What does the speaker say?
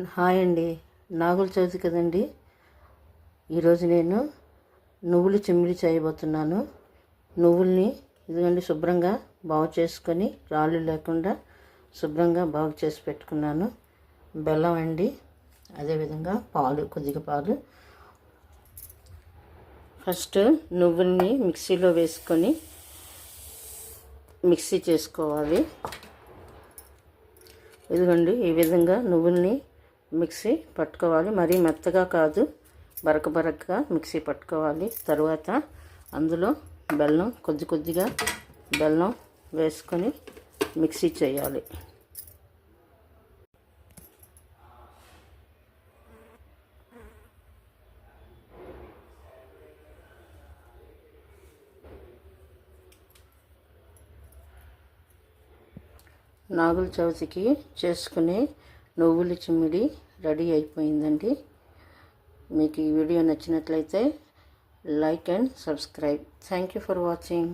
Hi అండి. నాగుల చవితి కదండి. ఈరోజు నేను నువ్వులు చిమ్మిడి చేయబోతున్నాను. నువ్వుల్ని ఇదిగోండి శుభ్రంగా బాగు చేసుకొని రాళ్ళు లేకుండా శుభ్రంగా బాగు చేసి పెట్టుకున్నాను. బెల్లం అండి, అదేవిధంగా పాలు, కొద్దిగా పాలు. ఫస్ట్ నువ్వుల్ని మిక్సీలో వేసుకొని మిక్సీ చేసుకోవాలి. ఇదిగోండి ఈ విధంగా నువ్వుల్ని మిక్సీ పట్టుకోవాలి. మరీ మెత్తగా కాదు, బరకగా మిక్సీ పట్టుకోవాలి. తర్వాత అందులో బెల్లం, కొద్దిగా బెల్లం వేసుకొని మిక్సీ చేయాలి. నాగుల చవితికి చేసుకునే నువ్వుల చిమ్మిడి రెడీ అయిపోయిందండి. మీకు ఈ వీడియో నచ్చినట్లయితే like and subscribe. Thank you for watching.